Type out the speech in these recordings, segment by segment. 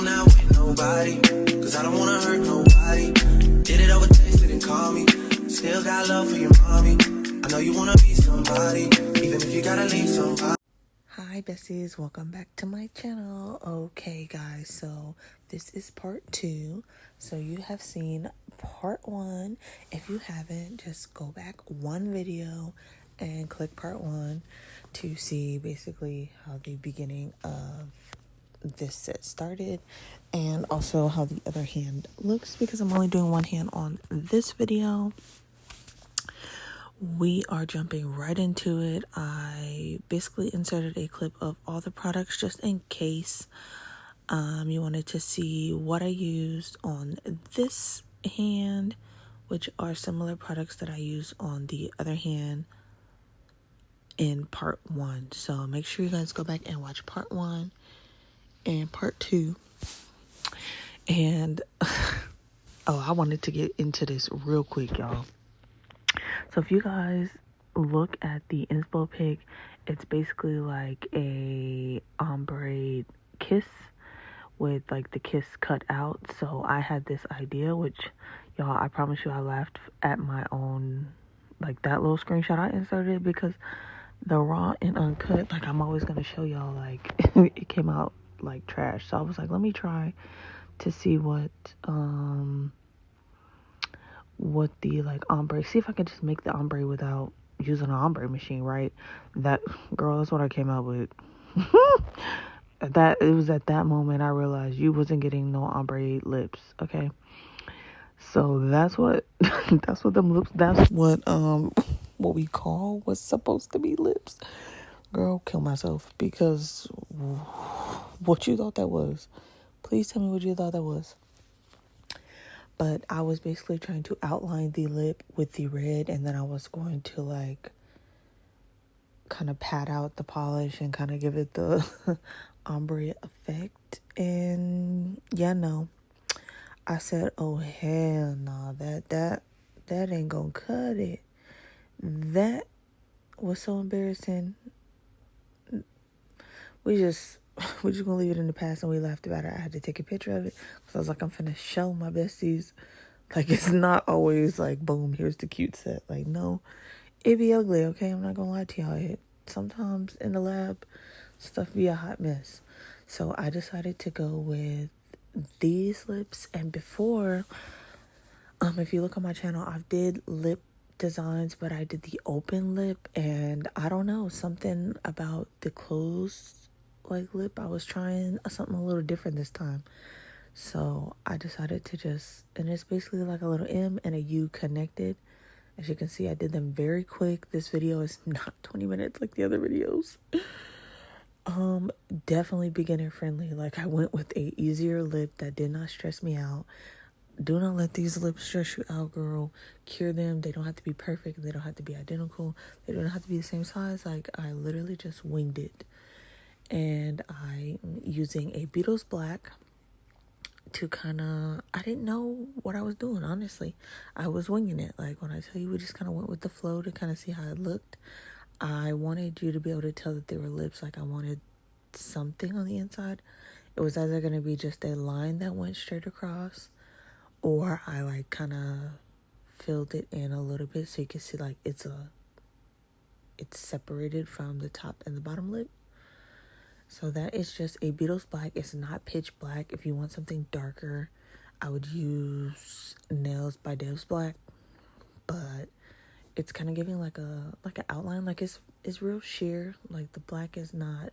out with nobody, cause I don't wanna hurt nobody. Did it over text, didn't call me. Still got love for your mommy. I know you wanna be somebody, even if you gotta leave somebody. Hi besties, welcome back to my channel. Okay guys, so this is part 2. So you have seen part 1. If you haven't, just go back one video and click part 1 to see basically how the beginning of this set started and also how the other hand looks, because I'm only doing one hand on this video. We are jumping right into it. I basically inserted a clip of all the products just in case you wanted to see what I used on this hand, which are similar products that I used on the other hand in part 1. So make sure you guys go back and watch part 1 and part 2. And I wanted to get into this real quick, y'all. So if you guys look at the Inspo pic, it's basically like a ombre kiss with like the kiss cut out. So I had this idea, which y'all, I promise you I laughed at my own, like that little screenshot I inserted, because the raw and uncut, like I'm always going to show y'all, like it came out like trash. So I was like, let me try to see what the like ombre, see if I could just make the ombre without using an ombre machine, right? That, girl, that's what I came out with. It was at that moment I realized you wasn't getting no ombre lips, okay? So that's what that's what them lips, that's what we call what's supposed to be lips. Girl, kill myself, because what you thought that was? Please tell me what you thought that was. But I was basically trying to outline the lip with the red, and then I was going to like kind of pat out the polish and kind of give it the ombre effect. And yeah, no, I said, oh hell no, that ain't gonna cut it. That was so embarrassing. We're just gonna leave it in the past, and we laughed about it. I had to take a picture of it because I was like, I'm finna show my besties. Like, it's not always like, boom, here's the cute set. Like, no, it be ugly, okay? I'm not gonna lie to y'all. Sometimes in the lab, stuff be a hot mess. So I decided to go with these lips. And before, if you look on my channel, I did lip designs, but I did the open lip, and I don't know, something about the closed like lip, I was trying something a little different this time. So I decided to just, and it's basically like a little M and a U connected. As you can see, I did them very quick. This video is not 20 minutes like the other videos. Definitely beginner friendly. Like, I went with a easier lip that did not stress me out. Do not let these lips stress you out, girl. Cure them. They don't have to be perfect. They don't have to be identical. They don't have to be the same size. Like, I literally just winged it. And I'm using a Beatles Black to kind of, I didn't know what I was doing, honestly. I was winging it. Like, when I tell you, we just kind of went with the flow to kind of see how it looked. I wanted you to be able to tell that they were lips. Like, I wanted something on the inside. It was either going to be just a line that went straight across, or I like kind of filled it in a little bit so you can see like it's separated from the top and the bottom lip. So that is just a Beatles Black. It's not pitch black. If you want something darker, I would use Nails by Dev's Black. But it's kind of giving like an outline. Like, it's real sheer. Like, the black is not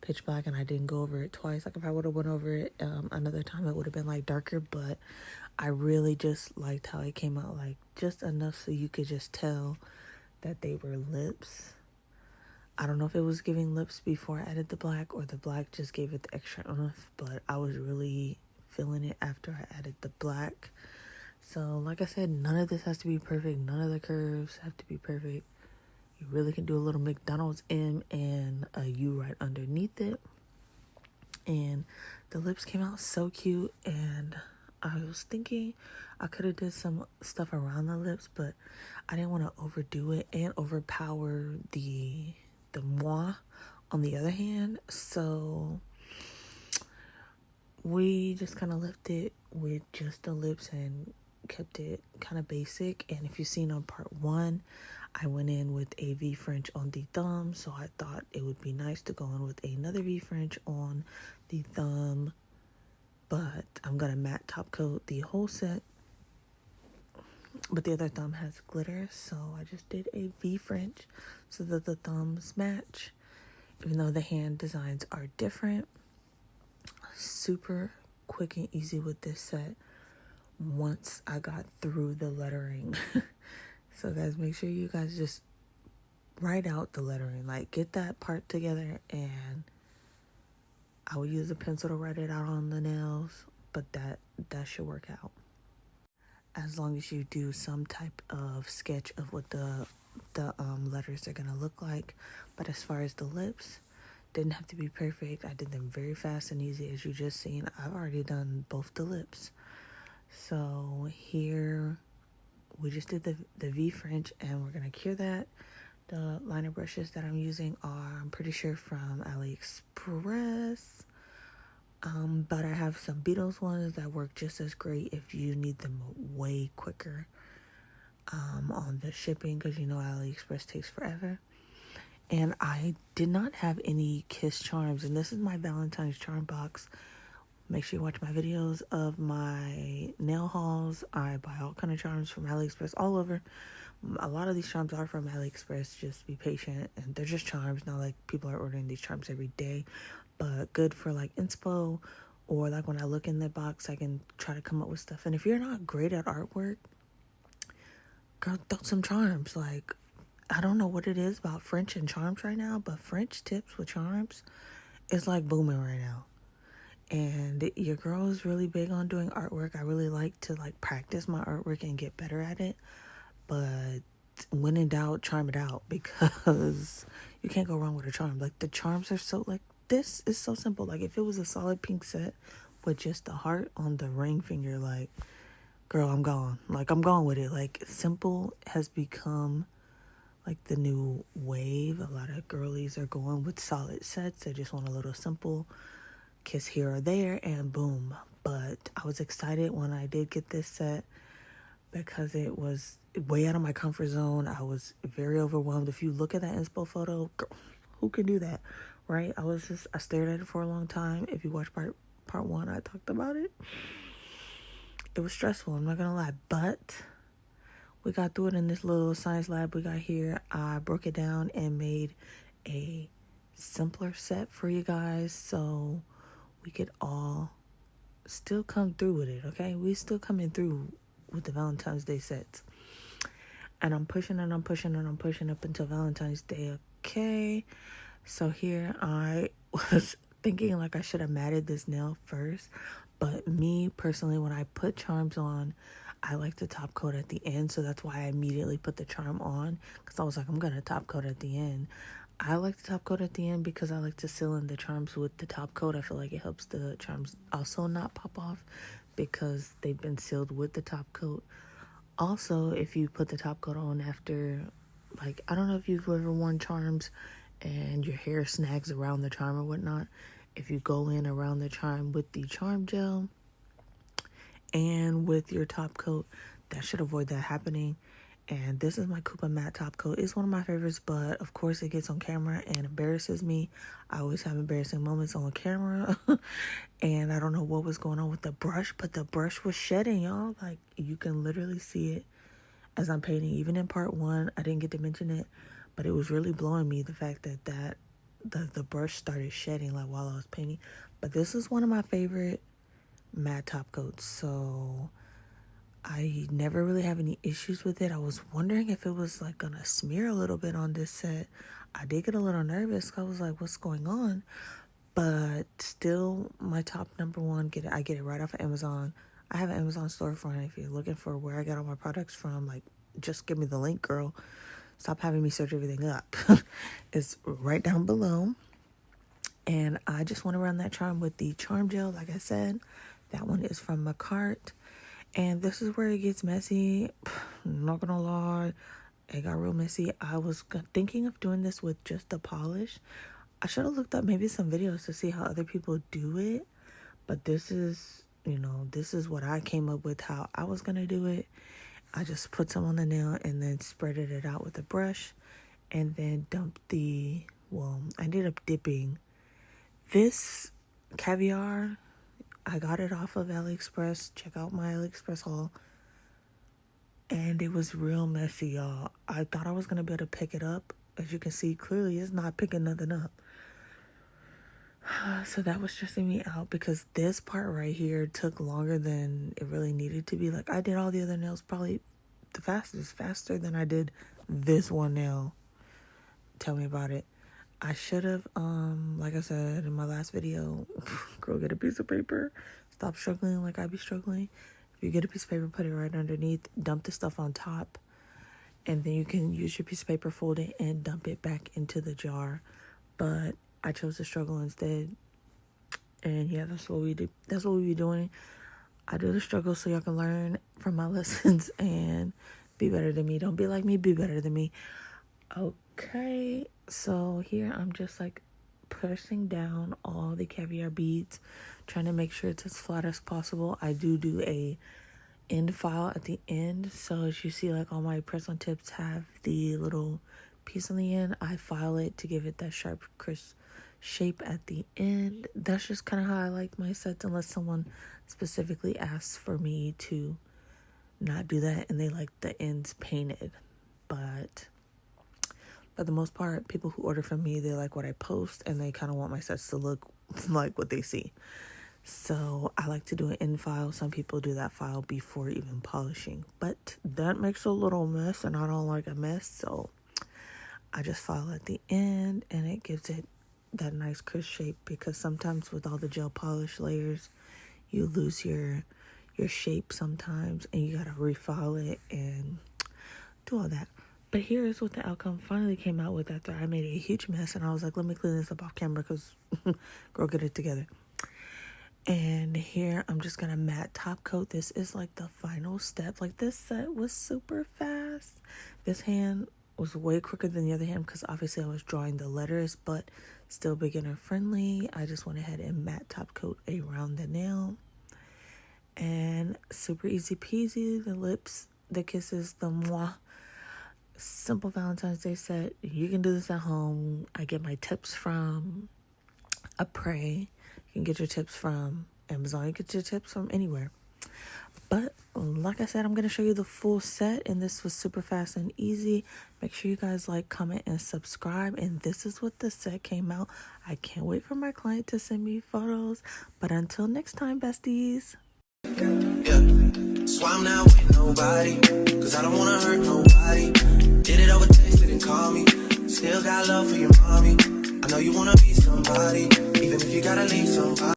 pitch black, and I didn't go over it twice. Like, if I would have went over it another time, it would have been like darker. But I really just liked how it came out, like just enough so you could just tell that they were lips. I don't know if it was giving lips before I added the black, or the black just gave it the extra oomph, but I was really feeling it after I added the black. So like I said, none of this has to be perfect. None of the curves have to be perfect. You really can do a little McDonald's M and a U right underneath it. And the lips came out so cute, and I was thinking I could have did some stuff around the lips, but I didn't want to overdo it and overpower the moi on the other hand. So we just kind of left it with just the lips and kept it kind of basic. And if you've seen on part 1, I went in with a V French on the thumb, so I thought it would be nice to go in with another V French on the thumb, but I'm gonna matte top coat the whole set. But the other thumb has glitter, so I just did a V French so that the thumbs match, even though the hand designs are different. Super quick and easy with this set once I got through the lettering. So guys, make sure you guys just write out the lettering, like get that part together, and I will use a pencil to write it out on the nails, but that should work out. As long as you do some type of sketch of what the letters are gonna look like. But as far as the lips, didn't have to be perfect. I did them very fast and easy, as you just seen. I've already done both the lips. So here we just did the V French, and we're gonna cure that. The liner brushes that I'm using are, I'm pretty sure, from AliExpress. But I have some Beatles ones that work just as great if you need them way quicker on the shipping, because you know AliExpress takes forever. And I did not have any Kiss charms, and this is my Valentine's charm box. Make sure you watch my videos of my nail hauls. I buy all kind of charms from AliExpress all over. A lot of these charms are from AliExpress. Just be patient, and they're just charms, not like people are ordering these charms every day, but good for like Inspo, or like when I look in the box, I can try to come up with stuff. And if you're not great at artwork, girl, throw some charms. Like, I don't know what it is about French and charms right now, but French tips with charms is like booming right now. And your girl is really big on doing artwork. I really like to like practice my artwork and get better at it. But when in doubt, charm it out, because you can't go wrong with a charm. Like, the charms are so, like, this is so simple. Like, if it was a solid pink set with just the heart on the ring finger, like, girl, I'm gone. Like, I'm gone with it. Like, simple has become like the new wave. A lot of girlies are going with solid sets. They just want a little simple kiss here or there, and boom. But I was excited when I did get this set, because it was way out of my comfort zone. I was very overwhelmed. If you look at that inspo photo, girl, who can do that, right? I stared at it for a long time. If you watch part 1, I talked about it. It was stressful, I'm not gonna lie, but we got through it in this little science lab we got here. I broke it down and made a simpler set for you guys, so we could all still come through with it, okay? We still coming through with the Valentine's Day sets. And I'm pushing and I'm pushing and I'm pushing up until Valentine's Day, okay? So here I was thinking like I should have matted this nail first. But me, personally, when I put charms on, I like to top coat at the end. So that's why I immediately put the charm on, because I was like, I'm going to top coat at the end. I like to top coat at the end because I like to seal in the charms with the top coat. I feel like it helps the charms also not pop off because they've been sealed with the top coat. Also, if you put the top coat on after, like, I don't know if you've ever worn charms and your hair snags around the charm or whatnot. If you go in around the charm with the charm gel and with your top coat, that should avoid that happening. And this is my Koopa matte top coat. It's one of my favorites, but of course it gets on camera and embarrasses me. I always have embarrassing moments on camera. And I don't know what was going on with the brush, but the brush was shedding, y'all. Like, you can literally see it as I'm painting. Even in part 1, I didn't get to mention it, but it was really blowing me, the fact that the brush started shedding like while I was painting. But this is one of my favorite matte top coats, so I never really have any issues with it. I was wondering if it was like gonna smear a little bit on this set. I did get a little nervous. I was like, what's going on? But still, my top number one, I get it right off of Amazon. I have an Amazon storefront. If you're looking for where I get all my products from, like, just give me the link, girl. Stop having me search everything up. It's right down below. And I just went around that charm with the charm gel, like I said. That one is from Macart. And this is where it gets messy. I'm not gonna lie, it got real messy. I was thinking of doing this with just the polish. I should have looked up maybe some videos to see how other people do it. But this is, this is what I came up with how I was going to do it. I just put some on the nail and then spreaded it out with a brush and then dumped I ended up dipping this caviar. I got it off of AliExpress. Check out my AliExpress haul. And it was real messy, y'all. I thought I was going to be able to pick it up. As you can see, clearly it's not picking nothing up. So that was stressing me out because this part right here took longer than it really needed to be. Like, I did all the other nails probably the faster than I did this one nail. Tell me about it. I should have, like I said in my last video, girl, get a piece of paper. Stop struggling like I be struggling. If you get a piece of paper, put it right underneath. Dump the stuff on top. And then you can use your piece of paper, fold it, and dump it back into the jar. But I chose to struggle instead. And yeah, that's what we do. That's what we be doing. I do the struggle so y'all can learn from my lessons and be better than me. Don't be like me, be better than me. Okay, so here I'm just like pressing down all the caviar beads, trying to make sure it's as flat as possible. I do a end file at the end. So as you see, like all my press-on tips have the little piece on the end. I file it to give it that sharp, crisp shape at the end. That's just kind of how I like my sets, unless someone specifically asks for me to not do that and they like the ends painted. But for the most part, people who order from me, they like what I post and they kind of want my sets to look like what they see. So I like to do an end file. Some people do that file before even polishing, but that makes a little mess and I don't like a mess. So I just file at the end and it gives it that nice crisp shape, because sometimes with all the gel polish layers, you lose your shape sometimes and you gotta refile it and do all that. But here is what the outcome finally came out with after I made a huge mess. And I was like, let me clean this up off camera because girl, get it together. And here I'm just gonna matte top coat. This is like the final step. Like, this set was super fast. This hand was way quicker than the other hand because obviously I was drawing the letters, but still beginner friendly. I just went ahead and matte top coat around the nail. And super easy peasy. The lips, the kisses, the mwah. Simple Valentine's Day set. You can do this at home. I get my tips from Apres. You can get your tips from Amazon. You get your tips from anywhere. But like I said, I'm going to show you the full set, and this was super fast and easy. Make sure you guys like, comment, and subscribe. And this is what the set came out. I can't wait for my client to send me photos. But until next time, besties. Yeah, so I'm not with nobody, cause I don't wanna hurt nobody. Did it over text, didn't call me. Still got love for your mommy. I know you wanna be somebody, even if you gotta leave somebody.